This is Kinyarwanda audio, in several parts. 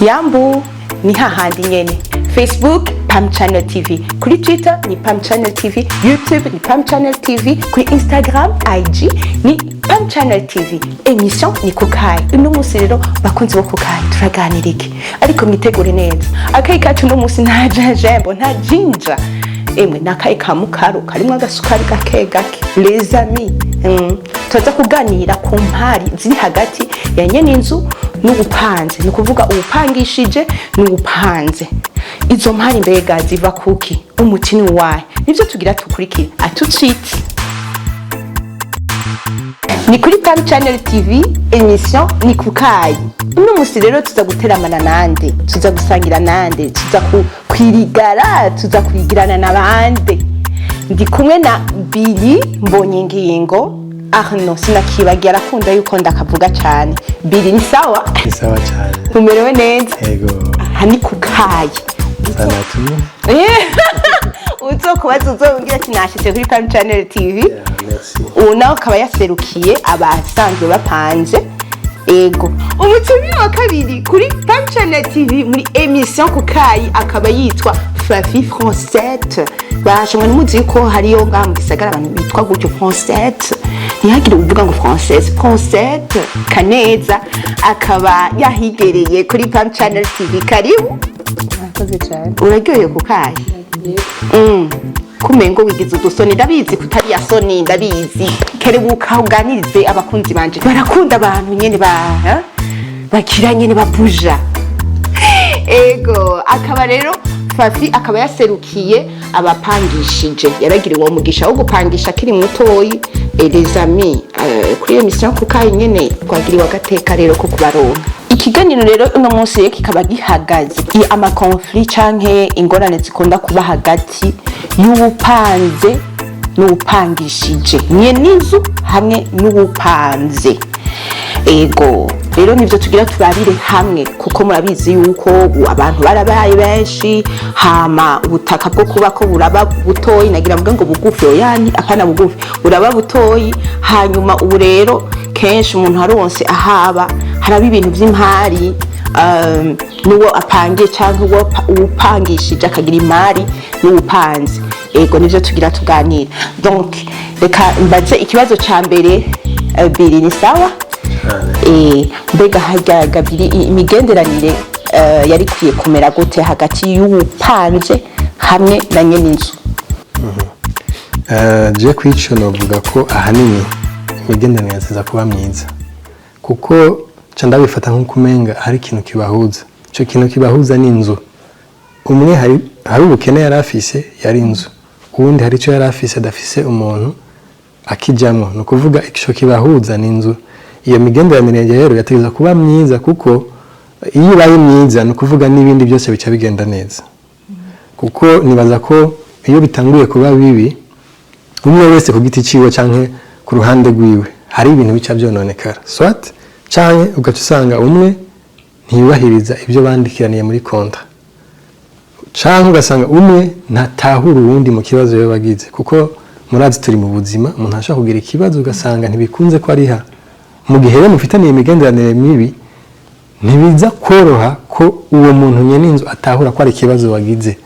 Yambu ni hahandi nyene. Facebook Pam Channel TV, kuri Twitter ni Pam Channel TV, YouTube ni Pam Channel TV, kuri Instagram IG ni Pam Channel TV. Émissions ni kukai. Uno musi rero bakunzi bo kukai turaganira iki? Ariko mwitegure neza. Akayi kacu no musi nta jembo nta jinja. Emwe nakayi kamukaro karimwe agasukari gake. Les amis, tuza kuganira ku mpari ziri hagati ya nyen'inzu n'uwupanze. Ni kuvuga uwupangishije n'uwupanze. Izo mpari mbega ziva kuki, umutini wayo. Nivyo tugira tukurikira. Atutsitse. Ni kuri Pam Channel TV, émissions ni kukai. Uno musi rero tuza guteramana nande, tuza gusangira nande, tuza kwirigara, tuza kwigirana nabande. Ndi kumwe na Billy mbonye ngingo. Arno sinakibagira arakunda yuko ndakavuga cyane. Billy ni sawa? Ni sawa cyane. Umerewe neza? Yego. Aha ni kukai. Sana tu. Uzokubaza uzongera ati nashitse kuri Pam Channel TV. Merci. Unaho kaba yaserukiye abasanzwe bapanze. Ego. Umutumi wa kabiri kuri Pam Channel TV muri émission kukai akaba yitwa Flavie Française. Bashimwe n'umuzi ko hariyo ngamu gisagara abantu bitwa gutyo Française. Ntihagire uvuga ngo Française Kaneza akaba yahigereye kuri Pam Channel TV. Karibu. Murakoze cyane. Uraryoye kukai? Kumengo wigize udusoni ndabizi kutari yasoni ndabizi. Kerebuka uganirize abakunzi banje. Barakunda abantu nyene bakira nyene bapuja. Ego akaba rero Fafi akaba yaserukiye abapangishije. Yaragiriwe uwo mugisha wo gupangisha kiri mutoyi. Les amis, kuri émission kukai nyene twagiriwe agateka rero ko kubaronka. Ikiganiro rero uno munsi ye kikaba gihagaze ama conflit canke ingorane zikunda kuba hagati y'uwupanze n'uwupangishije, nyen'inzu hamwe n'uwupanze. Ego rero nivyo tugira turabire hamwe kuko murabizi yuko abantu barabaye benshi hama ubutaka bwo kuba ko buraba butoyi nagira mvuga ngo bugufi yani apana bugufi buraba butoyi hanyuma ubu rero kenshi umuntu haronse ahaba haraba ibintu vy'impari nuwo apangiye canke uwo upangishije akagira impari n'uwupanze. Ego nivyo tugira tuganira. Donc reka mbaze ikibazo ca mbere. Biri ni sawa? Mbega hajyaga Biri imigenderanire yari kwiye kumera gute hagati y'uwupanze hamwe na nyen'inzu? Je kwico novuga ko ahanini imigenderanire yaza kuba myiza kuko canda bifata nko kumenga hari ikintu kibahuza. Ico kintu kibahuza ni inzu. Umwe hari ubukene yarafise yari inzu, uwundi hari ico yarafise adafise umuntu akijamwo. No kuvuga ico kibahuza ni inzu. Iyo migenderanire rero yategeza kuba myiza kuko iyo baye myiza no kuvuga n'ibindi byose bica bigenda neza. Kuko nibaza ko iyo bitanguye kuba bibi umwe wese ku giti ciwe canke ku ruhande rwiwe hari ibintu bica byononekara. Soit canke ugatusanga umwe ntiyubahiriza ibyo bandikiraniye muri kontra. Canke ugasanga umwe ntatahura uwundi mu kibazo yo bagize kuko murazi turi mu buzima umuntu ashaka kugira ikibazo ugasanga ntibikunze ko ariha. Mu gihe rero mufitaniye imigenderanire mibi ntibiza koroha ko uwo muntu nyen'inzu atahura ko ari ikibazo wagize.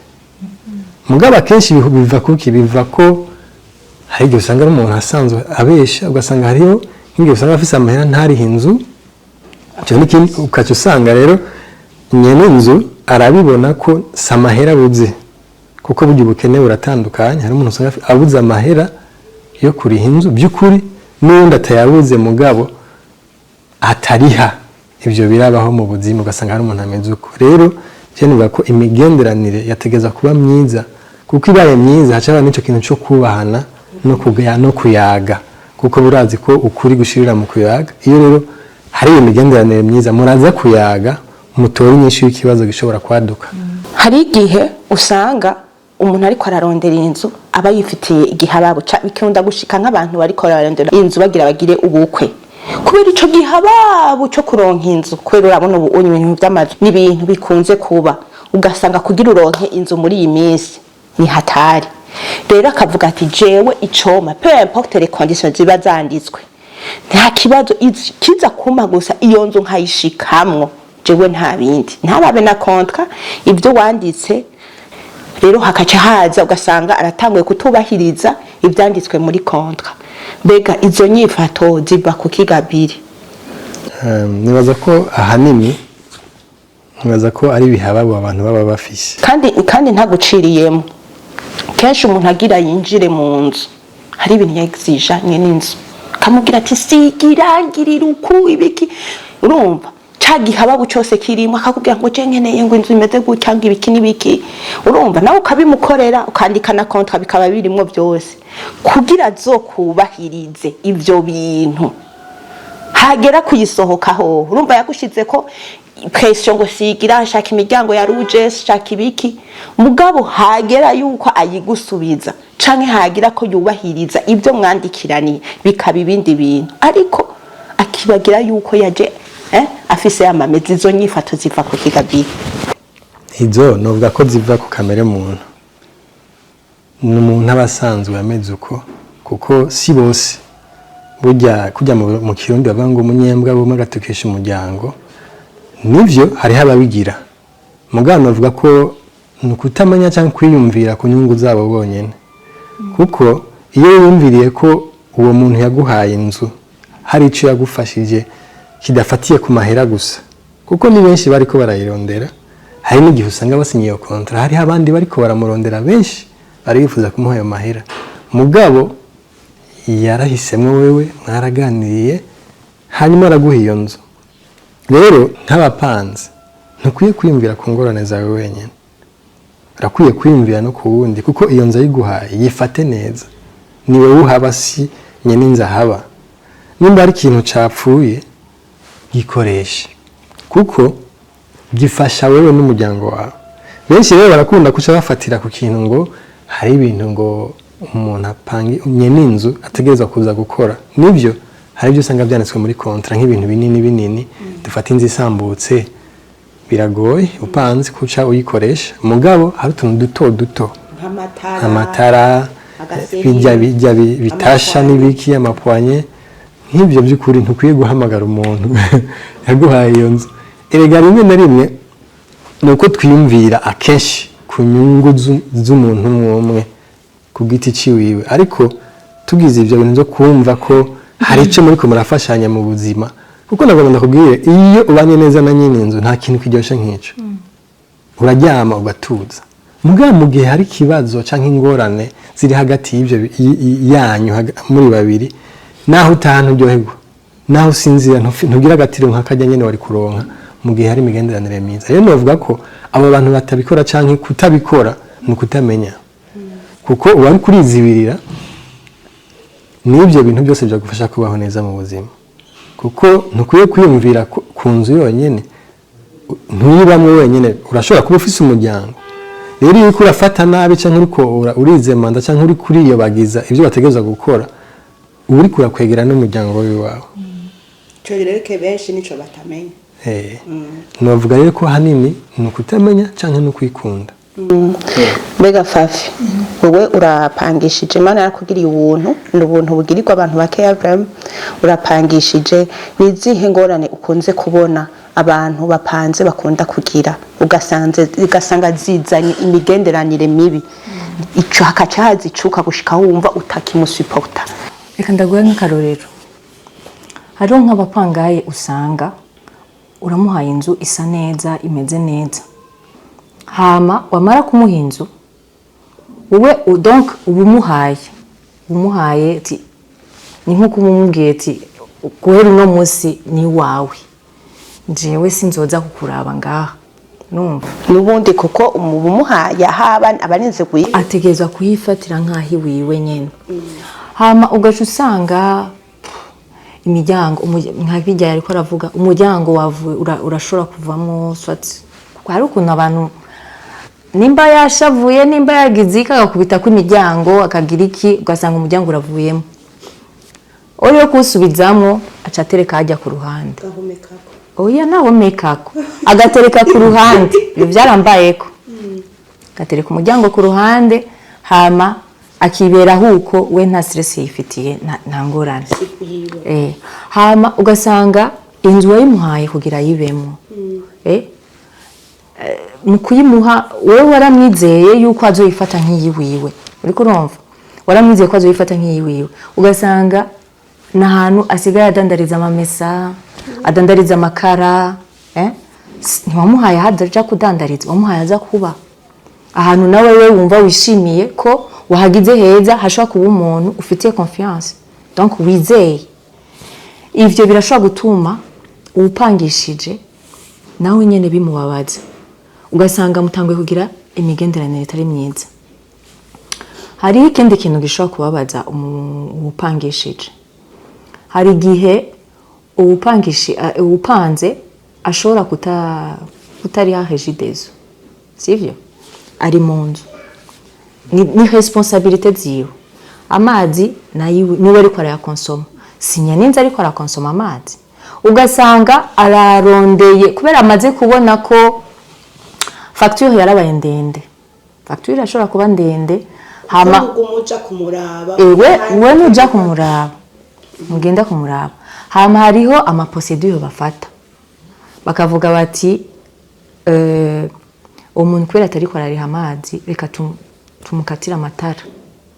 Mugaba kenshi biva kuki biva ko hari igihe usanga umuntu asanzwe abesha ugasanga hariho nk'igihe usanga afise amahera ntari inzu. Cyo n'ikindi ukaca usanga rero nyen'inzu arabibona ko samahera buze kuko buryo ubukene buratandukanye. Hari umuntu usanga abuze amahera yo kuriha inzu by'ukuri n'undi atayabuze mugabo atarariha. Ibyo birabaho mu buzima ugasanga hari umuntu ameze uko. Rero je niba ko imigenderanire yategeza kuba myiza kuko ibaye myiza hacaba n'ico kintu cyo kubahana no kugaya no kuyaga kuko burazi ko ukuri gushirira mu kuyaga. Iyo rero hari imigenderanire myiza muraza kuyaga mutori nyinshi y'ikibazo gishobora kwaduka. Hari igihe usanga umuntu ariko ararondera inzu aba yifitiye igihababo bikunda gushika nk'abantu bariko ararondera inzu bagira bagire ubukwe kubera ico gihababo cyo kuronka inzu kubera urabona ubu ibintu by'amazu n'ibintu bikunze kuba ugasanga kugira uronke inzu muri iyi minsi ni hatari. Rero akavuga ati jewe icoma peu importe les conditions ziba zanditswe nta kibazo kiza kuma gusa iyo nzu nkayishikamwo jewe nta bindi ntarabe na kontra ibyo wanditse rero hakaca haza ugasanga aratanguye kutubahiriza ibyanditswe muri kontra. Mbega izo nyifato ziva kuki Gabiri? Nibaza ko ahanini ari bihaba abantu baba bafise kandi ntaguciriyemo. Kenshi umuntu agira yinjire mu nzu hari ibintu yexija nyen'inzu kamubwira ati sigirangirira uku ibiki, urumva cagihaba cyose kirimo akakubwira ngo je nkeneye ngo inzu imeze gutya ngo ibiki nibiki, urumva nawe ukabimukorera ukandika na kontra bikaba birimo byose kugira zokubahirize ivyo bintu. Hagera kuyisohokaho urumva yagushize ko pression ngo sigira shaka imiryango ya rouge shaka ibiki, mugabo hagera yuko ayigusubiza canke hagira ko yubahiriza ibyo mwandikiraniye bikaba ibindi bintu, ariko akibagira yuko yaje afise amamezi. Izo nyifato ziva ku Gabiri? Izo novuga ko ziva ku kamere muntu, n'umuntu abasanzwe ameze uko, kuko si bose burya kujya mu Kirundi bavuga ngo umunyembwa bumwe agatukisha umuryango. Nivyo hari ababigira, mugabo novuga ko nukutamanya cyangwa kwiyumvira ku nyungu zabo bonyene, kuko iyo yumviriye ko uwo muntu yaguhaye inzu hari ico yagufashije kidafatiye ku mahera gusa, kuko ni benshi bariko barayirondera. Hari n'igihe usanga basinyiye kontra, hari abandi bariko baramurondera benshi bari bifuza kumuha ayo mahera, mugabo yarahisemwe wewe mwaraganiriye hanyuma araguha iyo nzu. Rero nk'abapanze ntukwiye kwiyumvira ku ngorane zawe wenyine, urakwiye kwiyumvira no ku wundi, kuko iyo nzu ayiguhaye yifate neza, ni wowe uhaba si nyen'inzu ahaba. Nimba ari ikintu capfuye gikoreshe, kuko gifasha wewe n'umuryango wawe. Benshi rero barakunda kuca bafatira ku kintu ngo hari ibintu ngo umuntu apangi nyen'inzu ategerezwa kuza gukora. Nibyo hari ibyo usanga byanditswe muri kontra nk'ibintu binini dufata inzu isambutse biragoye upanze kuca uyikoresha, mugabo hari utuntu duto amatara bijya bitasha n'ibiki amapwanye nk'ibyo by'ukuri ntukwiye guhamagara umuntu yaguhaye iyo nzu. Erega rimwe na rimwe nuko twiyumvira akenshi ku nyungu z'umuntu umwe ku giti ciwiwe, ariko tugize ibyo bintu byo kumva ko hari ico muri ko murafashanya mu buzima, kuko nagomba kubwire iyo ubanye neza na nyen'inzu nta kintu kiryoshe nk'ico. Uraryama ugatuza, mugabo mu gihe hari kibazo canke ingorane ziri hagati y'ivyo yanyu muri babiri, naho utahantu uryoherwa, naho usinzira ntugira agatiro nk'akajya nyene wari kuronka mu gihe hari imigenderanire myiza. Rero novuga ko abo bantu batabikora canke kutabikora ni ukutamenya, kuko uwari kurizibirira n'ibyo bintu byose byagufasha kubaho neza mu buzima, kuko ntukwiye kwiyumvira ku nzu yonyine, ntuyibamwe wenyine. Urashobora kuba ufise umuryango, rero iyo uriko urafata nabi canke uriko urizemanda canke uri kuriyobagiza ibyo bategereza gukora, uba uriko urakwegera n'umuryango wawe. Cyo rero ke benshi nico batamenya. Novuga rero ko hanini ni ukutamenya canke no kwikunda. Mbega Fafi, wowe urapangishije, Imana yarakugiriye ubuntu, n'ubuntu bugirirwa abantu bakeya vraiment. Urapangishije, nizihe ngorane ukunze kubona abantu bapanze bakunda kugira, ugasanga zizanye imigenderanire mibi, ico hakaca hazicuka gushika wumva utakimusupport? Reka ndaguha nk'akarorero. Hariho nk'abapangayi usanga uramuhaye inzu isa neza imeze neza, hama wamara kumuha inzu wowe donc ubumuhaye ti ni nko kumubwiye ati guhera uno munsi ni wawe, jewe sinzoza kukuraba ngaha, numva nubundi kuko umubumuhaye haba abaninze ategerezwa kuyifatira nkahi wiwe nyene. Hama ugaca usanga imiryango nk'abijya yariko aravuga umuryango wavuye urashobora kuvamo swati, hari ukuntu abantu nimba yashavuye nimba yagizika agakubita ku imiryango akagira iki, ugasanga umuryango uravuyemo, oyo kusubizamo acatereka ajya ku ruhande, oya nawe mekako agatereka ku ruhande. Ibyo byarambayeko, gatereka umuryango ku ruhande, hama akibera huko we nta stress yifitiye nta ngorane. Hama ugasanga inzu wayimuhaye kugira yibemo mu kuyimuha wewe waramwizeye yuko azoyifata nk'iyiwiwe uriko urumva waramwizeye ko azoyifata nk'iyiwiwe ugasanga n'ahantu asigaye adandariza amamesa adandariza amakara ntiwamuhaye hadaja kudandariza wamuhaye aza kuba ahantu nawe we wumva wishimiye ko wahagize heza hashobora kuba umuntu ufitiye confiance donc wizeye ivyo birashobora gutuma uwupangishije nawe nyene bimubabaza ugasanga mutanguye kugira imigenderanire itari myiza hari ikindi kintu gishobora kubabaza uwupangishije hari igihe uwupanze ashobora kutariha regidezo sivyo ari mu nzu ni responsabilité ziwe amazi niwe ariko arayakonsoma si nyen'inzu ariko arakonsoma amazi ugasanga ararondeye kubera amaze kubona ko facture yarabaye ndende facture irashobora kuba ndende hama umuja kumuraba we nuja kumuraba mugenda kumuraba hama hariho ama procedure bafata bakavuga bati umuntu kubera atariko arariha amazi reka tumukatira amatara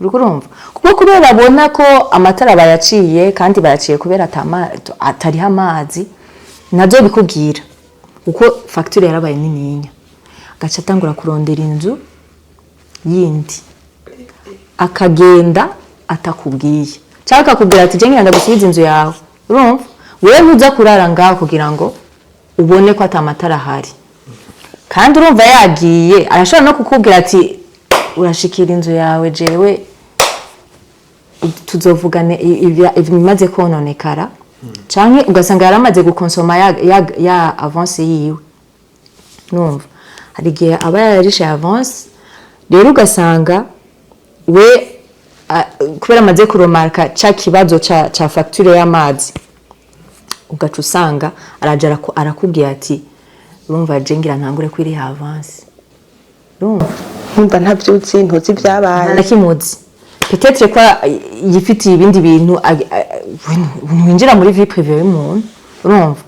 uriko urumva kuko kubera abona ko amatara bayaciye kandi bayaciye kubera atariha amazi navyo bikubwira uko facture yarabaye nininya agaca atangura kurondera inzu yindi akagenda atakubwiye cyangwa akakubwira ati je ngenda gusubiza inzu yawe urumva wewe ntuza kurara ngaho kugira ngo ubone ko atamatara ahari kandi urumva yagiye arashobora no kukubwira ati urashikira inzu yawe jewe tuzovugane ibimaze kononekara canke ugasanga yaramaze gukonsoma ya avance yiwe numva hari igihe aba yarishe avance rero ugasanga we kubera amaze kuromarka ca kibazo ca facture y'amazi ugaca usanga araja arakubwira ati urumva je ngira ntangure kwiri avance urumva ntavyuzi ntuzi vyabaye nakimuzi peut-être ko yifitiye ibindi bintu winjira muri vie privée y'umuntu urumva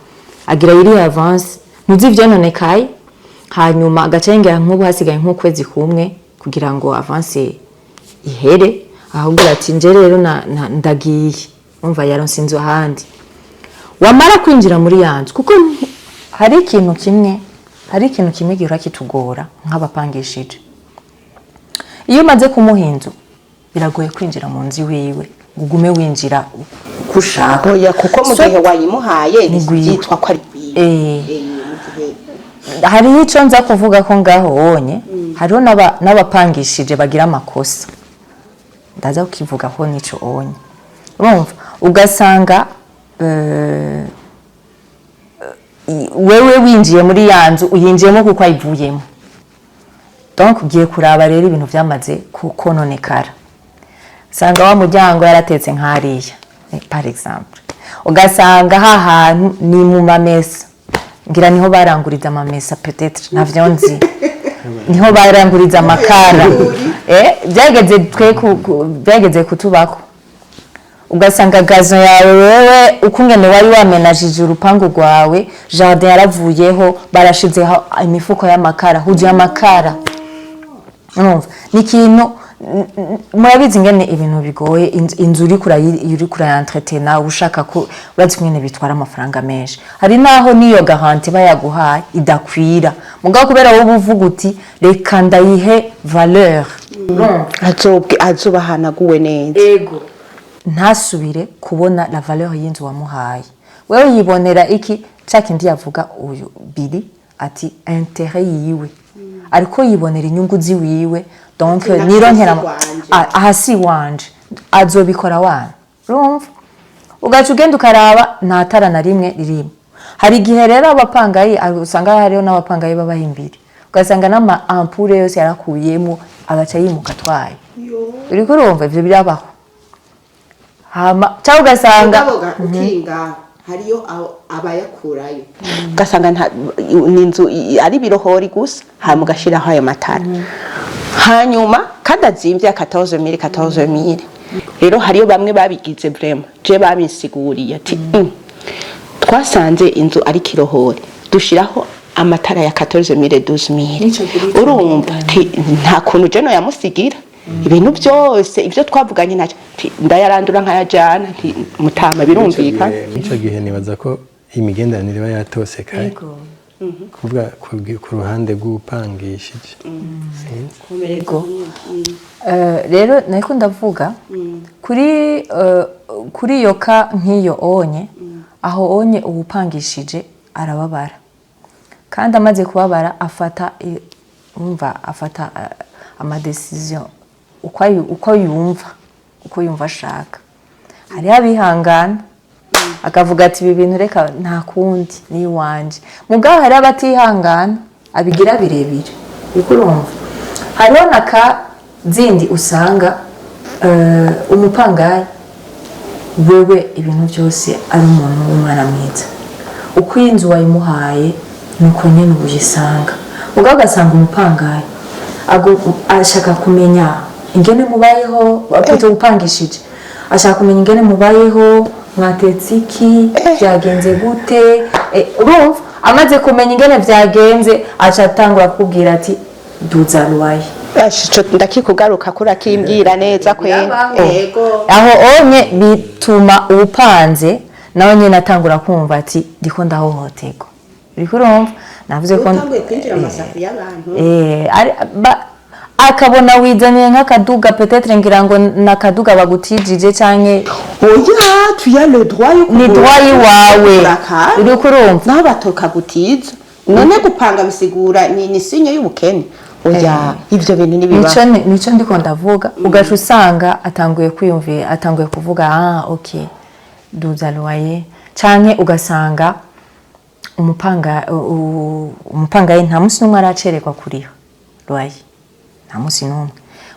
agira yiri avance ntuzi vyononekaye hanyuma agacengera nk'ubu hasigaye nk'ukwezi kumwe kugira ngo avance ihere ahubwo ati nje rero ndagiye umva yaronse inzu ahandi wamara kwinjira muri yanzu kuko hari ikintu kimwe gihora kitugora nk'abapangishije iyo umaze kumuha inzu biragoye kwinjira mu nzu wiwe ugume winjira kushaka kuko mu gihe wayimuhaye yitwa ko ari hari ico nza kuvuga ko ngaho wonye hariho n'abapangishije bagira amakosa ndaza kukivuga ko nico onye urumva ugasanga wewe winjiye muri yanzu uyinjiyemo kuko ayivuyemo donc ugiye kuraba rero ibintu vyamaze kononekara sanga wa muryango yaratetse nkariya par exemple ugasanga hahantu ni mu mamesa ngira niho baranguriza amamesa peut-être navyo nzi niho baranguriza amakara byageze kutubako ugasanga gazo yawe wewe ukungene wari wamenajije urupangu rwawe jardin yaravuyeho barashizeho imifuko y'amakara huzuye amakara urumva nikintu murabizi ngene ibintu bigoye inzu uri kura entretena ushaka ko urazi ngene bitwara amafaranga menshi hari naho niyo garantie bayaguhaye idakwira mugabo kubera wowe uvuga uti reka ndayihe valeur azobahanaguwe neza ego ntasubire kubona la valeur y'inzu wamuhaye wewe yibonera iki cakindi yavuga uyu biri ati intérêt yiwe ariko yibonera inyungu ziwiwe donc nironkera ahasi wanje azobikora wana urumva ugaca ugenda ukaraba ntatara na rimwe ririmo hari igihe rero abapangayi usanga hariho n'abapangayi babahimbiri ugasanga n'ama ampure yose yarakuyemo agaca yimuka twaye uriko urumva ivyo birabaho hama cyangwa ugasanga hariyo abayakurayo ugasanga n'inzu ari birohori gusa hama ugashiraho ayo matara hanyuma kadazimvye 14,000 rero hariyo bamwe babigize vraiment je babisiguriye ati twasanze inzu ari kirohori dushiraho amatara ya 14,000 12,000 Nico kiri urumva nta kuntu je no yamusigira ibintu byose ibyo twavuganye nacyo ndayarandura nkayajana mutama birumvika ico gihe nibaza ko imigenderanire iba yatose kare kuvuga ku ruhande rw'upangishije rero niko ndavuga kuri yoka nk'iyo onye aho onye uwupangishije arababara kandi amaze kubabara afata amadecision uko yumva ashaka hari abihangana akavuga ati ibi bintu reka nta kundi ni iwanje mugabo hari abatihangana abigira birebire urumva hariho naka zindi usanga umupangayi wewe ibintu byose ari umuntu w'umwana mwiza uko inzu wayimuhaye nuko nyine ubuyisanga mugabo ugasanga umupangayi ashaka kumenya ingene mubayeho apite upangishije ashaka kumenya ingene mubayeho mwatetse iki byagenze gute urumva amaze kumenya ingene byagenze aca atangura kubwira ati duza ruwaye ndakikugaruka kuri akimbwira neza kwe aho onye bituma uwupanze nawe nyine atangura kumva ati ndiko ndahohoterwa uriko urumva navuze ko kwinjira amasafu y'abantu akabona wizaniye nk'akaduga peut-être ngira ngo nakaduga bagutijije canke oya tu as le droit ni droit wawe uriko urumva naho batoka gutiza none gupanga bisigura ni sinyo y'ubukene oya ivyo bintu nibiba nico ndiko ndavuga ugaca usanga atanguye kwiyumvira atanguye kuvuga okay duza loyer canke ugasanga umupangayi nta musi n'umwe aracerekwa kuriha loyer nta musi n'umwe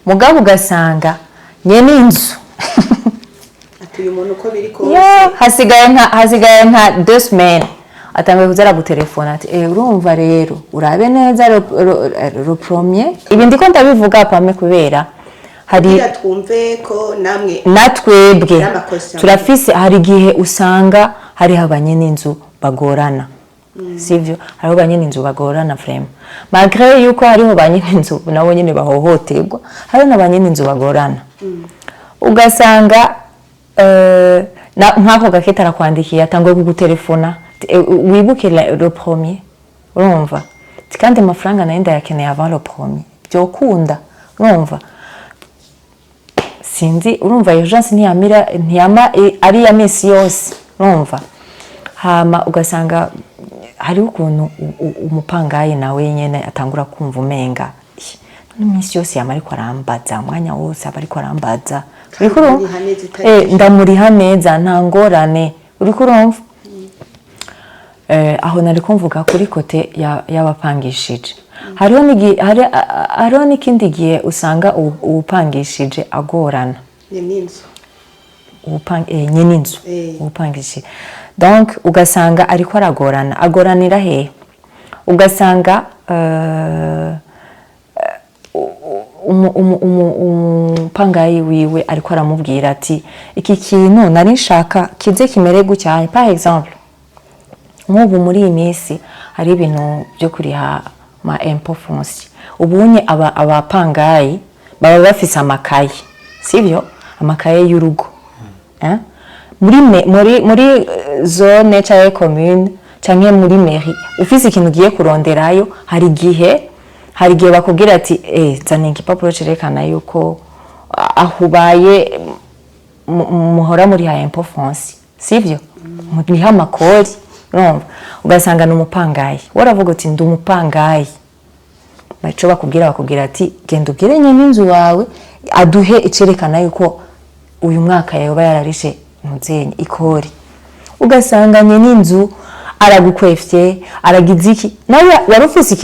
mugabo ugasanga nyen'inzu atuye umuntu uko biri kose hasigaye nka 2 semaines atanguye kuzara gutelefona ati urumva rero urabe neza le premier ibi ndiko ndabivuga pame kubera hari twumve ko namwe natwebwe turafise hari gihe usanga hari abanyen'inzu bagorana sivyo hariho abanyen'inzu bagorana vraiment malgré yuko hariho abanyen'inzu nabo nyene bahohoterwa hari n'abanyen'inzu bagorana ugasanga nk'ako gaketa arakwandikiye atanguye kugutelefona wibuke le premier urumva kandi amafaranga nayo ndayakeneye avant le premier byokunda urumva sinzi urumva urgence ntiyama ari ya misi yose urumva hama ugasanga hari ukuntu umupangayi nawe nyene atangura kumva umenga n'imisi yose yama ariko arambaza umwanya wose aba ariko arambaza uriko urumva ndamuriha neza nta ngorane uriko urumva aho nari kumvuga kuri kote y'abapangishije hariho n'ikindi gihe usanga uwupangishije agorana nyen'inzu uwupangishije donc ugasanga ariko agoranira hehe ugasanga umupangayi wiwe ariko aramubwira ati iki kintu nari nshaka kize kimere gutya par exemple nk'ubu muri iyi minsi hari ibintu byo kuriha ma impôt foncier ubunye abapangayi baba bafise amakaye sivyo amakaye y'urugo muri zone cyangwa commune cyangwa muri mairie ufise ikintu giye kuronderayo hari gihe bakubwira ati zana igipapuro cerekana yuko ahubaye muhora muri ha impôt foncier sivyo muri ha makori urumva ugasanga n'umupangayi waravuga uti ndi umupangayi baco bakubwira ati genda ubwire nyen'inzu wawe aduhe icerekana yuko uyu mwaka yoba yararishe muzenyi ikori ugasanga nyen'inzu aragukwefye aragize iki nawe warufise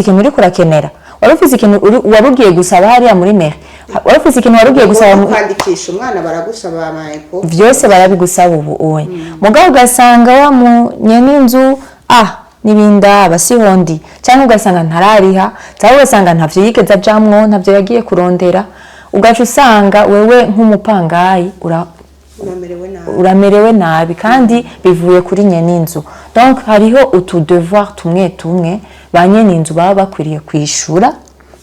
ikintu uri kurakenera warufise ikintu warugiye gusaba hariya muri mairie warufise ikintu warugiye gusaba kwandikisha umwana baragusaba amaeko byose barabigusaba ubu oye mugabo ugasanga wa nyen'inzu nibinda abasihondi cyangwa ugasanga ntarariha cyangwa ugasanga ntavyo yigeze ajamwo ntavyo yagiye kurondera ugaca usanga wewe nk'umupangayi uramerewe nabi kandi bivuye kuri nyen'inzu. Donc hariho utu devoir tumwe ba nyen'inzu baba bakwiriye kwishura,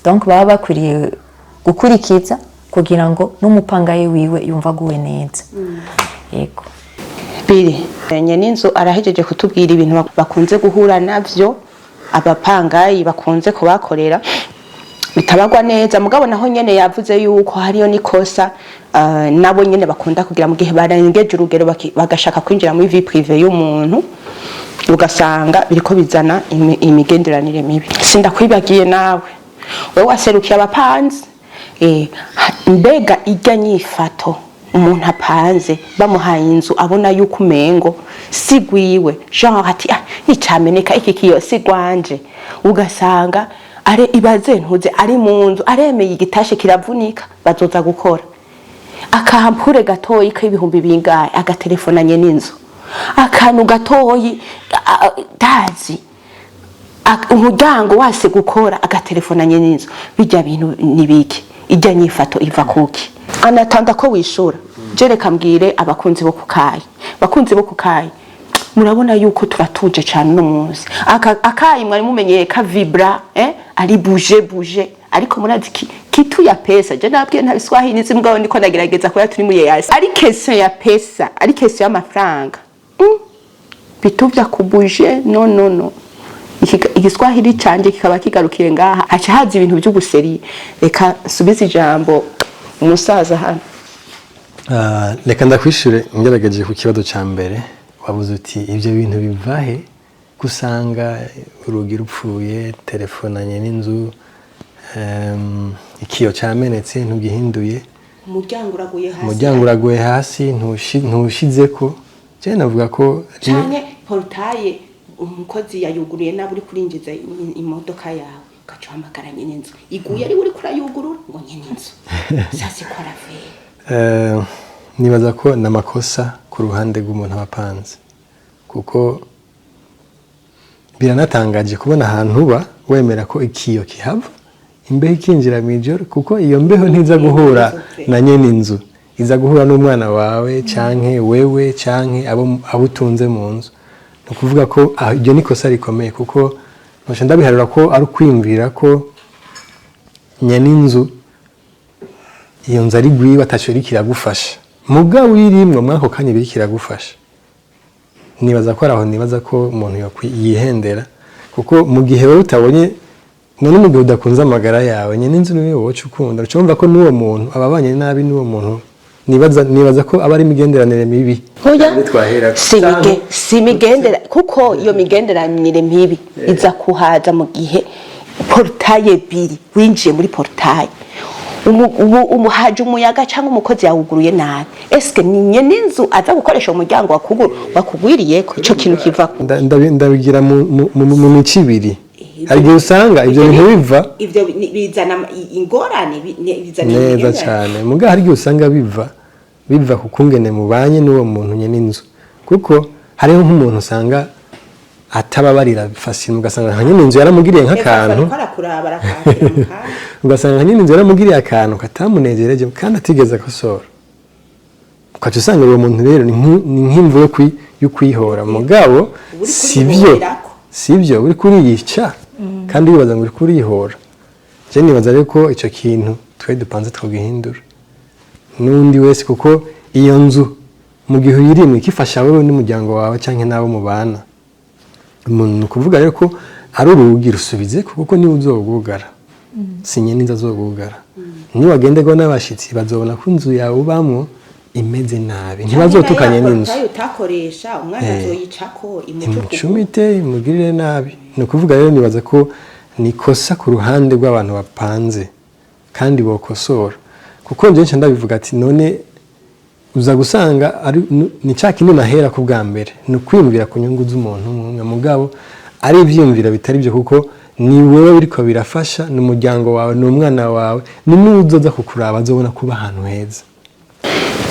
donc baba bakwiriye gukurikiza kugira ngo n'umupangayi wiwe yumva aguwe neza. Yego biri nyen'inzu arahejeje kutubwira ibintu bakunze guhura navyo abapangayi bakunze kubakorera bitabagwa neza. Mugabo naho nyene yavuze yuko hariyo nikosa nabo nyene bakunda kugira mu gihe barengeje urugero bagashaka kwinjira muri vie privée y'umuntu, ugasanga biriko bizana imigenderanire mibi. Sindakwibagiye nawe wewe waserukiye abapanzi mbega irya nyifato umuntu apanze bamuhaye inzu abona yuko umengo sigwiwe genre ati nicameneka iki kiyo sigwanje, ugasanga are ibaze ntuze ari mu nzu aremeye igitashe kiravunika bazoza gukora akampure gatoyi k'ibihumbi bingahe agatelefona nyen'inzu akantu gatoyi dazi umuryango wase gukora agatelefona nyen'inzu. Bijya bintu nibiki ijya nyifato iva kuki anatanda ko wishura jereka mbwire abakunzi bo kukayi murabona yuko turatuje cyane no munsi akayi mwari mumenyeye ka vibra ari bouger ariko murazi kitu ya pesa je nabwiye nta Kiswahili nzi mugabo ndiko ndagerageza ko turi muri yasi ari question ya pesa ari question y'amafaranga bitu bya kubouger no Igiswahili canje kikaba kigarukiye ngaha haca haza ibintu by'uguseri. Reka subiza ijambo umusaza hano. Reka ndakwishure ngerageje ku kibazo ca mbere wabuze uti ivyo bintu bivahe gusanga urugi rupfuye telefonanye n'inzu ikiyo cyamenetse ntugihinduye umuryango uraguye hasi ntushizeko je navuga ko cyane portaye umukozi yayuguriye nabi uri kurinjiza imodoka yawe ukacuhamagara nyen'inzu iguye ari uri kurayugurura ngo nyen'inzu sase kora fe. Nibaza ko namakosa ku ruhande rw'umuntu abapanze kuko biranatangaje kubona ahantu uba wemera ko ikiyo kihava imbeho ikinjira mw'ijoro kuko iyo mbeho ntiza guhura na nyen'inzu iza guhura n'umwana wawe canke wewe canke abo utunze mu nzu. Ukuvuga ko iryo nikosa rikomeye kuko nosha ndabiharura ko ari kwimvira ko nyen'inzu iyo nzu ari gwiwe ataco kiragufasha mugabo wirimwe mwako kanye biri kiragufasha. Nibaza ko araho nibaza ko umuntu yihendera kuko mu gihe wewe utabonye none mu gihe udakunze amagara yawe nyen'inzu niwe woca ukunda ucumva ko n'uwo muntu ababanye nabi n'uwo muntu nibaza ko abari imigenderanire mibi. Hoya si migendera kuko iyo migenderanire mibi iza kuhaza mu gihe portaye biri winjiye muri portaye umuhaje umuyaga cyangwa umukozi yawuguruye nabi eske ni nyen'inzu aza gukoresha umuryango wakugwiriye ko ico kintu kiva ndabigira mu mici ibiri. Hari igihe usanga ivyo bintu biva ivyo bizana ingorane bizana neza cyane muga hari igihe usanga biva kukungene mubanye n'uwo muntu nyen'inzu kuko hariho nk'umuntu usanga atababarira fasile mugasanga nka nyen'inzu yaramugiriye nk'akantu ugasanga nka nyen'inzu yaramugiriye akantu katamunezereje kandi atigeze akosora ukaca usanga uwo muntu rero ni nk'imvu yo kwihora mugabo sivyo uri kuriyica kandi wibaza ngo uri kurihora. Je nibaza rero ko ico kintu twe dupanze twogihindura n'undi wese kuko iyo nzu mu gihe uyirimwe kifasha wewe n'umuryango wawe canke nabo mubana umuntu kuvuga rero ko ari urugi rusubize kuko ni uzogugara sinye ninza zogugara ni wagendego n'abashitsi bazobona ko inzu yawe ubamwo imeze nabi ntibazotukanye n'inzu utakoresha umwana azoyicako imucumite imugirire nabi. No kuvuga rero nibaza ko nikosa ku ruhande rw'abantu bapanze kandi bokosora kuko nje ndabivuga ati none uza gusanga ari ni cakindi nahera ku bwa mbere no kwimvira ku nyungu z'umuntu umwe mugabo ari ivyimvira bitari byo kuko ni wewe biriko birafasha n'umuryango wawe n'umwana wawe ni nuzoza kukuraba azobona kuba ahantu heza.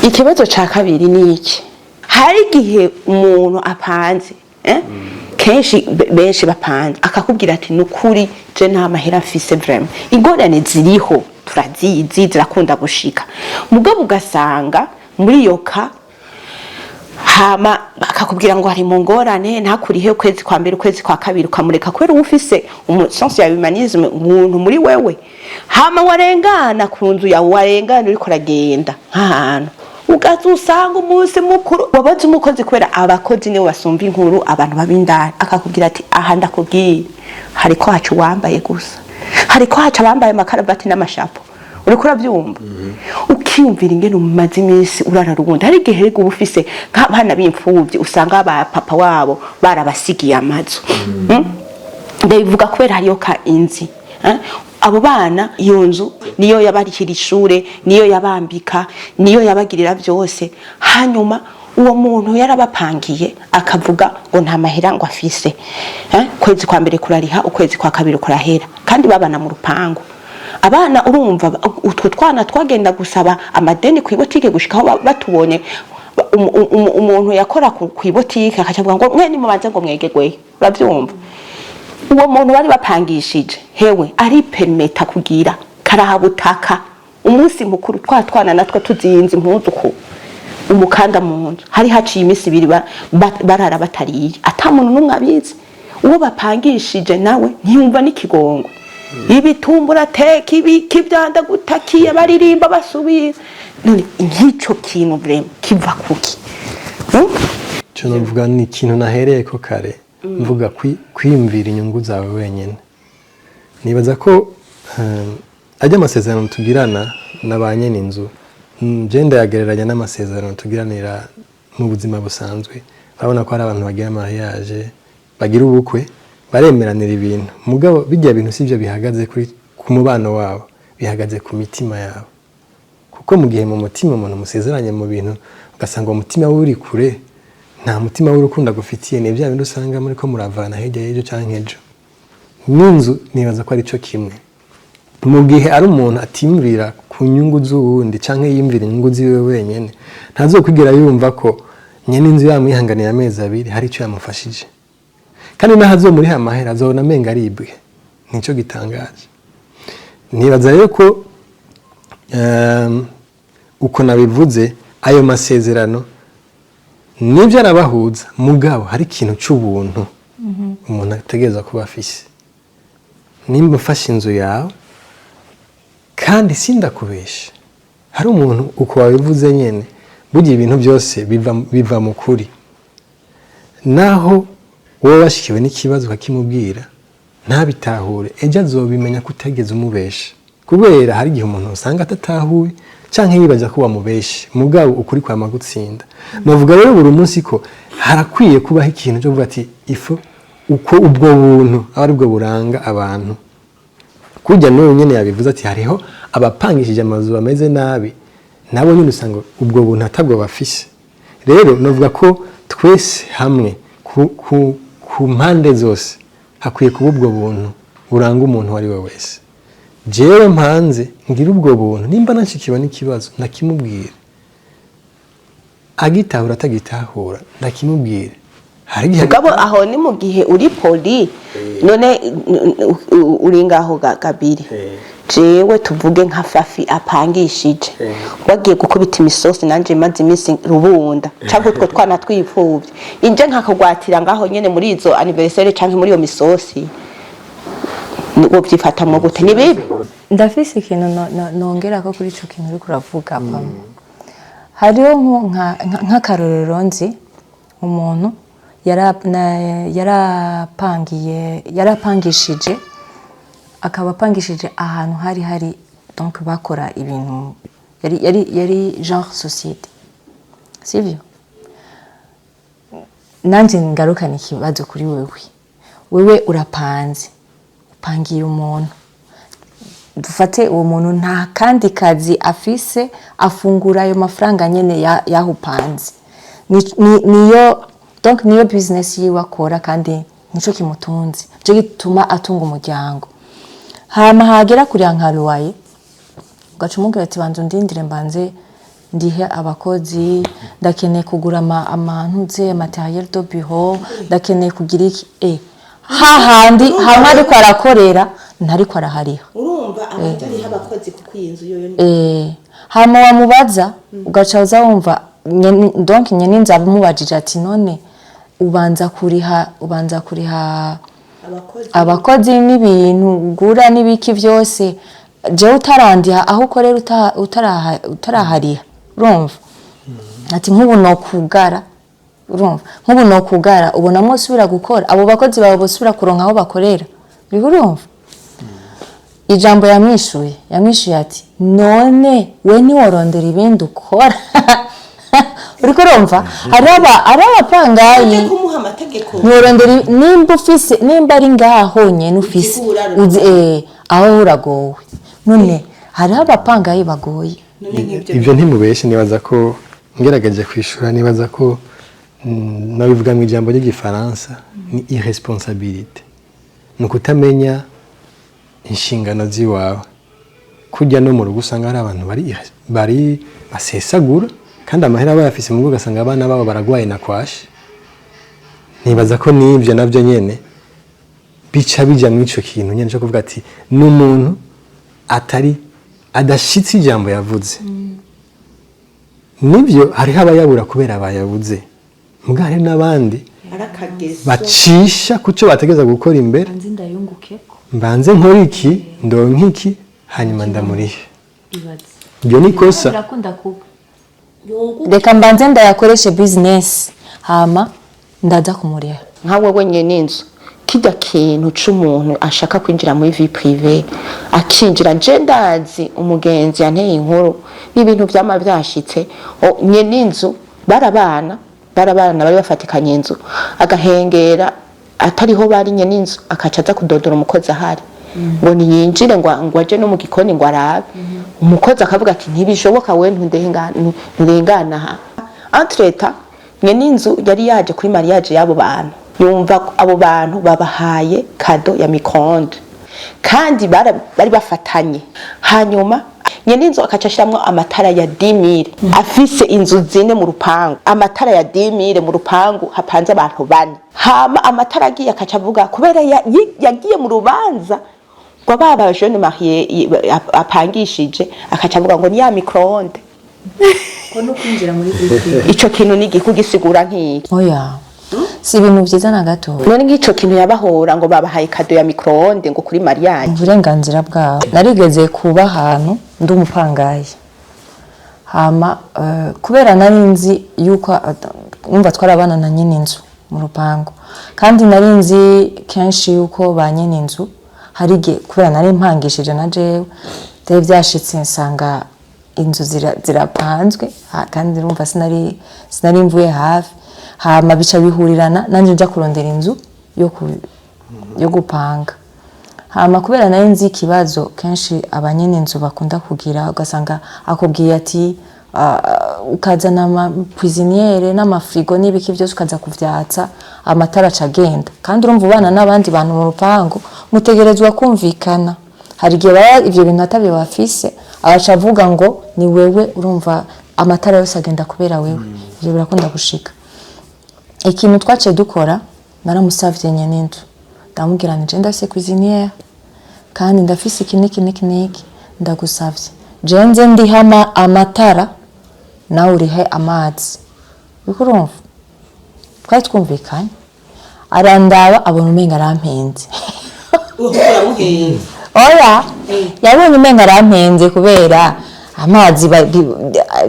Ikibazo ca kabiri ni iki hari gihe umuntu apanze kenshi benshi bapanze akakubwira ati nukuri je nta mahera mfise vraiment ingorane ziriho turazizi zirakunda gushika mugabo ugasanga muri yoka hama akakubwira ngo hari mu ngorane ntakurihe ukwezi kwa mbere ukwezi kwa kabiri ukamureka kubera ufise sense ya humanisme umuntu muri wewe hama warengana ku nzu yawe warengana uriko ragenda nk'ahantu ugaza usanga umunsi mukuru wabaze umukozi kubera abakozi niwe basumva inkuru abantu babindana akakubwira ati aha ndakubwiye hariko hacu wambaye gusa hariko haca bambaye amakarabati n'amashapo uriko uravyumva ukiyumvira ingene umaze iminsi urararubundi hari igihe rego ubufise nk'abana b'imfuvyi usanga aba papa wabo barabasigiye amazu ndabivuga kubera hariyo ka inzi abo bana iyo nzu niyo yabarikira ishure niyo yabambika niyo yabagirira byose hanyuma uwo muntu yarabapangiye akavuga ngo nta mahera ngo afise kwezi kwa mbere kurariha ukwezi kwa kabiri kurahera kandi babana mu rupangu abana urumva utwo twana twagenda gusaba amadeni ku ibotike gushikaho batubonye umuntu yakora ku ibotike akacavuga ngo mwe ni mubanze ngo mwegegwe uravyumva uwo muntu bari bapangishije hewe ari permeta kugira karahabutaka umunsi mukuru twana natwe tuzinze impuzu ku umukanda mu nzu hari haciye imisi ibiri barara batariye atamuntu numwe abizi uwo bapangishije nawe ntiyumva n'ikigongo ibitumbura teka ibiki byanda gutakiye baririmba basubira none nk'ico kintu vraiment kiva kuki cyo navuga ni ikintu nahereye ko kare mvuga kwiyumvira inyungu zawe wenyine nibaza ko ajya amasezerano tugirana na ba nyen'inzu ngenda yagereranya n'amasezerano tugiranira mu buzima busanzwe urabona ko hari abantu bagira mariage bagira ubukwe baremeranira ibintu mugabo bijya bintu sivyo bihagaze ku mubano wabo bihagaze ku mitima yabo kuko mu gihe mu mutima umuntu musezeranye mu bintu ugasanga umutima we uri kure nta mutima w'urukundo gufitiye ni bya bintu usanga muri ko muravana hirya y'ejo canke ejo n'inzu nibaza ko ari cyo kimwe mu gihe ari umuntu atimurira ku nyungu z'uwundi canke yimvira inyungu ziwe wenyene ntazokwigira yumva ko nyen'inzu yamwihanganiye amezi abiri hari icyo yamufashije kandi nahazo muri hamahera azona menga aribwe nico gitangaje nibaza rero ko uko nabivuze ayo masezerano nibyo arabahuza mugabo hari ikintu cy'ubuntu umuntu ategereza kuba afise nimba ufashe inzu yawe kandi sindakubesha hari umuntu uko wabivuze nyene burya ibintu byose biva mu kuri naho wowe washikiwe n'ikibazo ukakimubwira ntabitahure ejo azobimenya ko utegeze umubesha kubera hari igihe umuntu usanga atatahuye canke yibaza ko wamubeshe mugabo ukuri kwa magutsinda navuga rero buri munsi ko harakwiye kubaho ikintu cyo kuvuga ati ifo uko ubwo buntu ari bwo buranga abantu kujya n'uyu nyene yabivuze ati hariho abapangishije amazu bameze nabi nabo nyine usanga ubwo buntu atabwo bafise rero navuga ko twese hamwe ku mpande zose hakwiye kuba ubwo buntu buranga umuntu ari we wese jewe mpanze ngira ubwo buntu nimba nashikiwe n'ikibazo ndakimubwira agitahura atagitahura ndakimubwira hari gihe gabo aho ni mu gihe uri poli none uri ngaho gabiri jewe tuvuge nka fafi apangishije wagiye gukubita imisosi nanje maze imisi rubunda cyangwa utwo twana twipfuvye inje nkakagwatira ngaho nyene muri izo anniversaire cyangwa muri iyo misosi ngo byifata mu gute ni bibi ndafise ikintu nongera ko kuri ico kintu uri kuravuga Pamela hariho nk'akarorero nzi umuntu yarapangishije akaba apangishije ahantu hari donc bakora ibintu yari genre société sivyo nanje ngarukana ikibazo kuri wewe urapanze upangiye umuntu dufate uwo muntu nta kandi kazi afise afungura ayo mafaranga nyene yahupanze niyo donc niyo business yiwe akora kandi nico kimutunze cyo gituma atunga umuryango hama hagera kuri ankaruwaye ugacumubwira ati banze ndindire mbanze ndihe abakozi ndakeneye kugura amantuze materiel de bureau ndakeneye kugira iki hahandi hamwe ariko arakorera ntariko arahariha urumva abatari abakozi kuko iyi nzu yo hama wamubaza ugaca uza wumva donc nyen'inzu abamubajije ati none ubanza kuriha abakozi n'ibintu gura n'ibiki byose je utarandiha aho ukorera utarahariha urumva ati nk'ubu no kugara urumva nk'ubu no kugara ubona mo subira gukora abo bakozi babo bosubira kuronka aho bakorera urumva ijambo yamwishuye ati none we ni worondera ibindi ukora uriko urumva ari abapangayi kumuha amategeko nyorondera nimba ari ngaho nyene ufise aho uragowe none hari abapangayi bagoye ibyo ntimubeshe nibaza ko ngerageje kwishura nibaza ko nabivuga mu ijambo ry'igifaransa ni irresponsabilité nukutamenya inshingano ziwawe kujya no mu rugo usanga hari abantu bari basesagura kandi amahera bayafise mu rugo ugasanga abana babo baragwaye na kwashi nibaza ko nibyo nabyo nyene bica bija mu ico kintu nyene cyo kuvuga ati n'umuntu adashitse ijambo yavuze nibyo hariho abayabura kubera bayabuze mbwa hari n'abandi bacisha kuco bategeza gukora imbere mbanze nkora iki ndonka iki hanyuma ndamurihe ibyo ni kosa reka mbanze ndayakoreshe business hama ndaza kumuriha nka wewe nyen'inzu kijya kintu c'umuntu ashaka kwinjira muri vie privée akinjira je ndazi umugenzi yanteye inkuru n'ibintu byama byashitse nyen'inzu barabana bari bafatikanye inzu agahengera atariho bari nyen'inzu akacaza kudodora umukozi ahari ngo niyinjire ngo aje no mu gikoni ngo arabe umukozi akavuga ati ntibishoboka we nturengana entreta nyen'inzu yari yaje kuri mariage yabo bantu yumva abo bantu babahaye kado ya micro-ondes kandi bari bafatanye hanyuma nyen'inzu akacashiramwo amatara ya 10,000 afise inzu zine mu rupangu amatara ya 10,000 mu rupangu hapanze abantu bane hama amatara agiye akacavuga kubera yagiye mu rubanza ngo baba jeune marié apangishije akacavuga ngo ni ya micro-ondes ko no kwinjira muri vie ico kintu nigi kugisigura nk'iki oya si ibintu byiza na gato none nk'ico kintu yabahora ngo babahaye kado ya micro-ondes ngo kuri mariage uburenganzira bwabo narigeze kuba ahantu ndi umupangayi hama kubera nari nzi yuko umva twarabana na nyen'inzu mu rupango kandi nari nzi kenshi yuko ba nyen'inzu harige kubera nari mpangishije na jewe byari byashitse nsanga inzu zirapanzwe kandi urumva sinari mvuye hafi hama bica bihurirana nanje nja kurondera inzu yo gupanga hama kubera nari nzi ikibazo kenshi abanyen'inzu bakunda kugira ugasanga akubwiye ati ukazana ama cuisiniere n'amafrigo n'ibiki byose ukaza kuvyatsa amatara acagenda kandi urumva ubana n'abandi bantu mu rupango mutegerezwa kumvikana hari gihe baba ivyo bintu atabyo bafise abaca avuga ngo ni wewe urumva amatara yose agenda kubera wewe ivyo birakunda gushika ikintu twaciye dukora naramusavye nyen'inzu ndamubwira nje ndafise cuisiniere kandi ndafise iki ndagusavye jenze ndihama amatara nawe urihe amazi bikurumva twari twumvikanye arandaba abona umenga arampenze oya yabonye umenga arampenze kubera amazi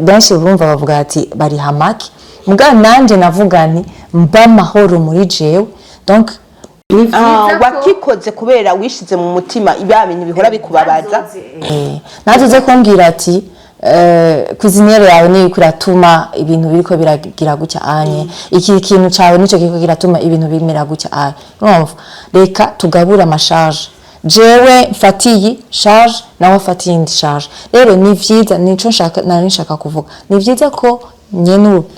benshi bumva bavuga ati bari hamaki muga nanje navuga nti mba mahoro muri jewe donc wakikoze kubera wishize mu mutima ibya bintu bihora bikubabaza nazoze kumbwira ati cuisiniere yawe ni kuratuma ibintu biriko biragira gutya anye iki kintu cawe nico kiko kiratuma ibintu bimera gutya anye urumva reka tugabura amasharge jewe mfatiye charge nawe afatiye indi charge rero ni vyiza nico nshaka kuvuga ni vyiza ko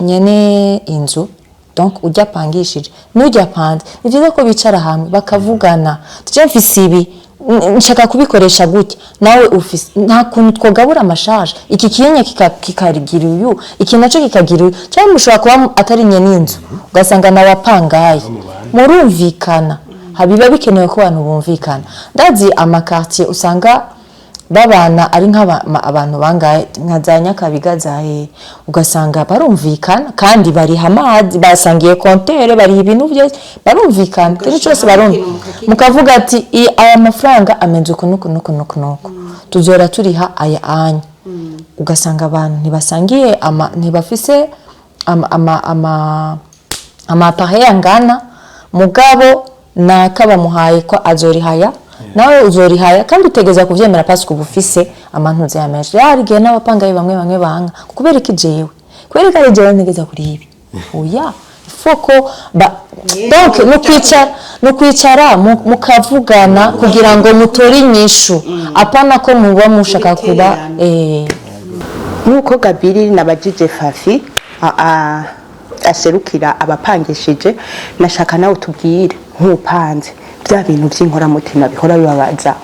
nyene inzu donc ujya pangishije n'ujya panze ni vyiza ko bicara hamwe bakavugana tuje mfise ibi nshaka kubikoresha gutya nawe ufise nta kuntu twogabura amasharge iki kinye kikagira uyu iki naco kikagira uyu cyangwa mushobora kuba atari nyen'inzu ugasanga nawe apangaye murumvikana habiba bikenewe ko abantu bumvikana ndazi amakartier usanga babana ari nk'abantu bangaye nka za Nyakabiga zahe ugasanga barumvikana kandi bari hamazi basangiye kontere bari ibintu byose barumvikana kandi cyose barumva mukavuga ati aya mafaranga amenze kunuko tuzora turiha aya anya ugasanga abantu ntibasangiye ntibafise amapahe angana mugabo nakabamuhaye ko azorihaya nawe uzorihaya kandi utegeza kuvyemera pasi kubufise amantuze yameje yarigiye n'abapangayi bamwe banga kubera iki jewe kubera ko jewe ntegeza kuri ibi oya foko donc no kwicara mukavugana kugira ngo mutore inyishu apana ko muba mushaka kuba nuko Gabiri nabajije Fafi aserukira abapangishije nashaka nawe tubwire nk'upanze bya bintu by'inkoramutima bihora bibabaza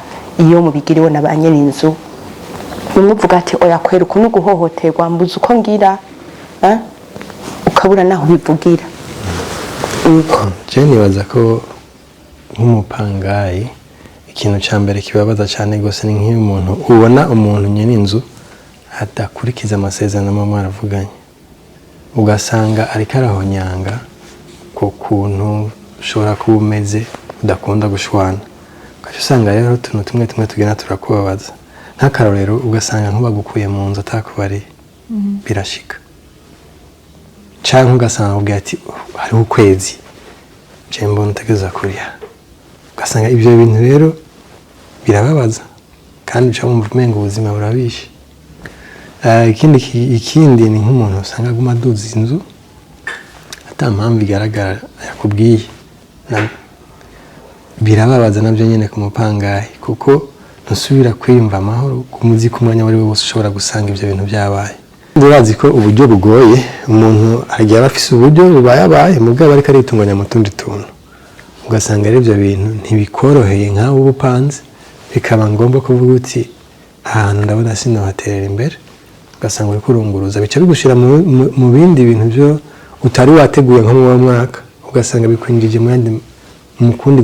iyo mubigiriwe na ba nyen'inzu umuvuga ati oya kwera ukuntu guhohoterwa mbuze uko ngira ukabura naho bivugira je nibaza ko nk'umupangayi ikintu cya mbere kibabaza cyane gose ni nk'iyo umuntu ubona umuntu nyen'inzu adakurikiza amasezerano mwaravuganye ugasanga ariko arahonyanga ku kuntu ushobora kuba umeze udakunda gushwana ugaca usanga rero utuntu tumwe tugenda turakubabaza nk'akarorero ugasanga nk'ubagukuye mu nzu atakubariye birashika cyangwa ugasanga ubwira ati hariho ukwezi je mbona utegeza kuriha ugasanga ibyo bintu rero birababaza kandi uca wumva umenga ubuzima burabishe ikindi ni nk'umuntu usanga aguma aduza inzu ata mpamvu igaragara yakubwiye birababaza nabyo nyine ku mupangayi kuko ntusubira kwiyumva amahoro kumuzi ku mwanya wari wose ushobora gusanga ibyo bintu byabaye urazi ko uburyo bugoye umuntu agiye afise uburyo bubayabaye mugabo ariko aritunganya mu tundi tuntu ugasanga ari ibyo bintu ntibikoroheye nkawe ubupanze bikaba ngombwa kuvuga uti ahantu ndabona sinohaterera imbere ugasanga uri kurunguruza bica bigushira mu bindi bintu byo utari wateguye nko mu mwaka ugasanga bikwinjije mu kundi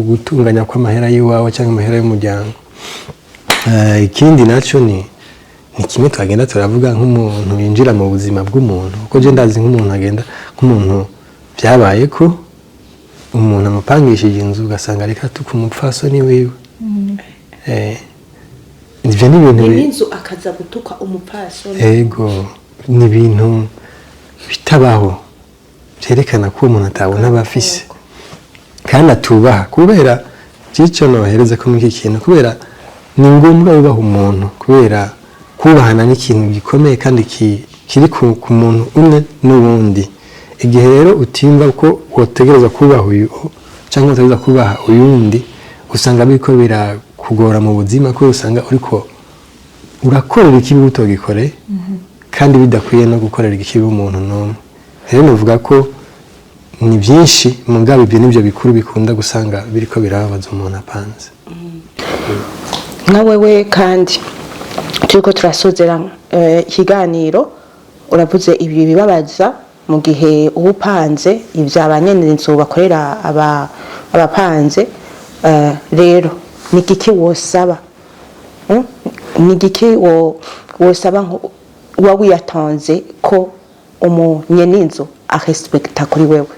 gutunganya kw'amahera y'iwawe cyangwa amahera y'umuryango ikindi nacyo ni kimwe twagenda turavuga nk'umuntu yinjira mu buzima bw'umuntu kuko je ndazi nk'umuntu agenda nk'umuntu byabaye ko umuntu amupangishije inzu ugasanga ariko atuka umupfasoni wiwe ivyo ni ibintu inzu akaza gutuka umupfasoni ego ni ibintu bitabaho byerekana ko umuntu atabona abafise kandi atubaha kubera cyico nohereza ko muri iki kintu kubera ni ngombwa ubaha umuntu kubera kubahana n'ikintu gikomeye kandi kiri ku muntu umwe n'ubundi igihe rero utimba ko wotegereza kubaha uyu cyangwa utegereza kubaha uyundi usanga biriko birakugora mu buzima ko usanga uriko urakorera ikibi utogikoreye kandi bidakwiye no gukorera ikibi umuntu n'umwe rero navuga ko ni byinshi mugabo ibyo nibyo bikuru bikunda gusanga biriko birababaza umuntu apanze nka wewe kandi turiko turasozera ikiganiro uravuze ibi bibabaza mu gihe uwupanze ibyo abanyen'inzu bakorera abapanze rero ni igiki wosaba ni igiki wosaba uba wiyatanze ko umunyen'inzu arespecta kuri wewe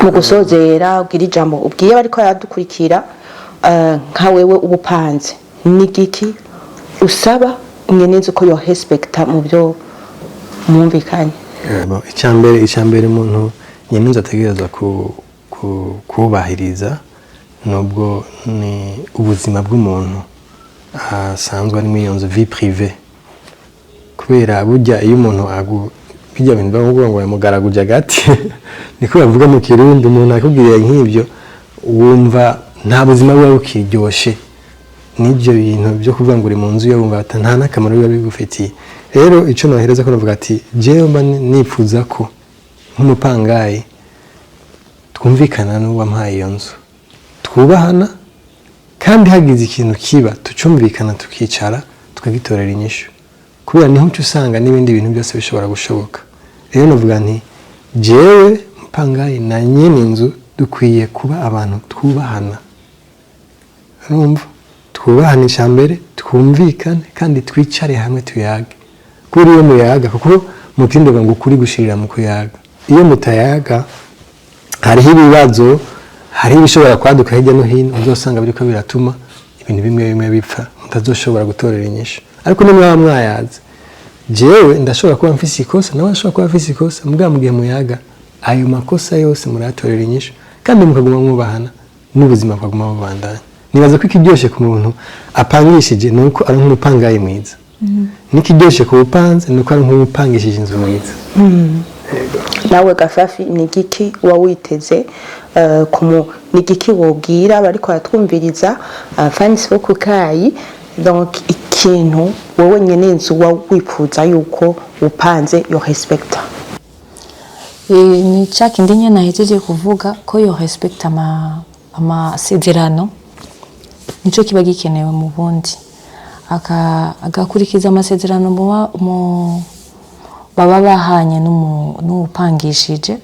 mu gusozera ubwira ijambo ubwiye bariko baradukurikira nka wewe ubupanze ni igiki usaba umunyen'inzu ko yo respecta mu byo mwumvikanye icyambere umuntu nyen'inzu ategerezwa kubahiriza nubwo ni ubuzima bw'umuntu asanzwe ari muri iyo nzu vie privée kubera burya iyo umuntu bijya bintu bavuga ngo yamugaraguje hagati niko bavuga mu Kirundi umuntu akubwiriye nk'ibyo wumva nta buzima bwawe bukiryoshe n'ibyo bintu byo kuvuga ngo uri mu nzu yo wumva nta n'akamaro biba bigufitiye rero icyo nohereza ko navuga ati jewe mba nifuza ko nk'umupangayi twumvikana n'uwampaye iyo nzu twubahana kandi hagize ikintu kiba tucumvikana tukicara tukagitorera inyishu kubera niho uca usanga n'ibindi bintu byose bishobora gushoboka rero navuga nti jewe mupangayi na nyen'inzu dukwiye kuba abantu twubahana urumva twubahanisha mbere twumvikane kandi twicare hamwe tuyage kuri iyo muyaga kuko mutinde ngo kuri gushirira mu kuyaga iyo mutayaga hariho ibibazo hariho ibishobora kwaduka hirya no hino uzosanga biriko biratuma ibintu bimwe bipfa mutazoshobora gutorera inyishu ariko nimwe mwayaze jewe ndashobora kuba mfise ikosa nawe ashobora kuba mfise ikosa mbwa mugihe muyaga ayo makosa yose muratorera inyishu kandi mukaguma mwubahana n'ubuzima bwaguma bubandanya nibaza ko ikiryoshe ku muntu apangishije nuko ari nk'umupangayi mwiza nikiryoshe ku uwupanze nuko ari nk'umupangishije inzu mwiza nawe Gafafi ni igiki wawiteze ni igiki wobwira bariko baratwumviriza fans bo kukayi donc ikintu wowe nyen'inzu wifuza yuko upanze yo respecta ni kindi nyene nahejeje kuvuga ko yo respecta amasezerano nico kiba gikenewe mu bundi agakurikiza amasezerano baba bahanye n'uwupangishije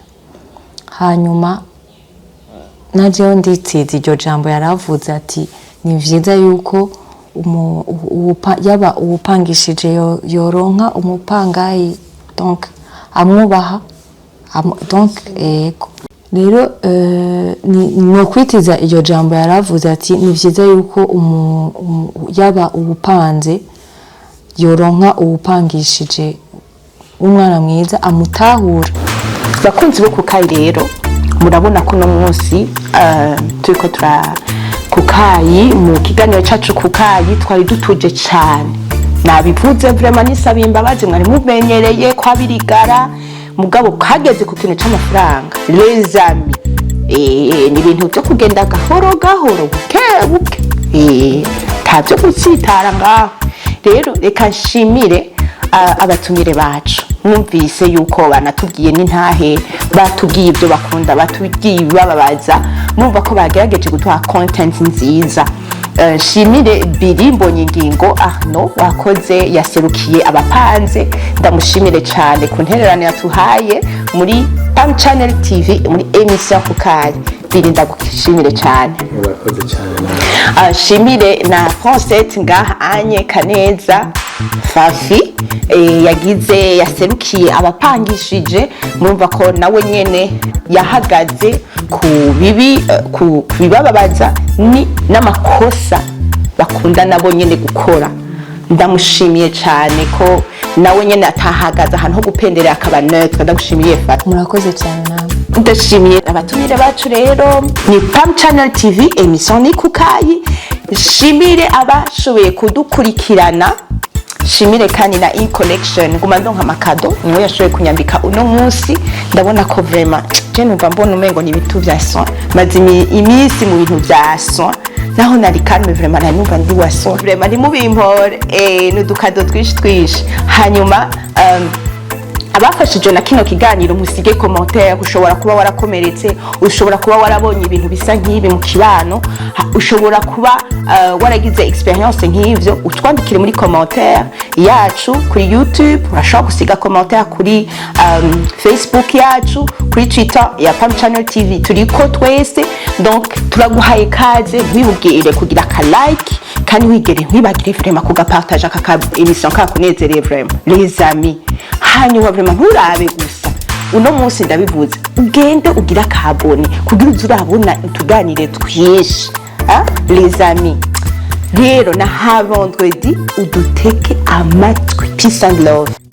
hanyuma najeho nditiza iryo jambo yaravuze ati ni vyiza yuko yaba uwupangishije yoronka umupangayi donc amwubaha donc rero no kwitiza iryo jambo yaravuze ati ni vyiza yuko yaba uwupanze yoronka uwupangishije umwana mwiza amutahura. Bakunzi bo kukayi rero murabona ko no munsi turiko kukayi mu kiganiro cacu kukayi twari dutuje cyane nabivuze vraiment nisaba imbabazi mwari mumenyereye kwa birigara mugabo kageze ku kintu c'amafaranga les amis ni ibintu byo kugenda gahoro buke tabyo gutsitara ngaho rero reka nshimire abatumire bacu numvise yuko banatubwiye n'intahe batubwiye ibyo bakunda batubwiye bababaza numva ko bagerageje gutuha content nziza shimire birimbo nyingingo no wakoze yaserukiye abapanze ndamushimire cyane ku ntererano yatuhaye muri Pam Channel TV muri émission kukayi birinda gushimire cyane wakoze cyane shimire na François ngaha anye kaneza Fafi yagize yaserukiye abapangishije murumva ko nawe nyene yahagaze ku bibababaza ni n'amakosa bakunda nabo nyene gukora ndamushimiye cyane ko nawe nyene atahagaza ahantu ho gupenderera akaba neutre ndagushimiye Fafi murakoze cyane nawe ndashimiye abatumire bacu rero ni Pam Channel TV émission ni kukayi shimire abashoboye kudukurikirana shimire kandi na in collection nguma ndonka makado niwe yashoboye kunyambika uno munsi ndabona ko vraiment je numva mbona umengo ni bitu bya son mazimi imisi mu bintu bya son naho nari calme vraiment na numva ndi wa son vraiment ni mubimpore n'udukado twishi hanyuma abafashije na kino kiganiro musige commentaire ushobora kuba warakomeretse ushobora kuba warabonye ibintu bisa nk'ibi mu kibano ushobora kuba waragize experience nk'ivyo utwandikire muri commentaire yacu kuri YouTube urashobora gusiga commentaire kuri Facebook yacu kuri Twitter ya Pam Channel TV turiko twese donc turaguhaye kaze wibugire kugira ka like kandi wigere wibagire vraiment kugapartage aka émission kakunezereye vraiment les amis hanyuma vraiment nturabe gusa uno munsi ndabivuze ugende ugira kabone kugira uzurabona Tubiganire twinshi les amis rero na vendredi uduteke amatwi peace and love.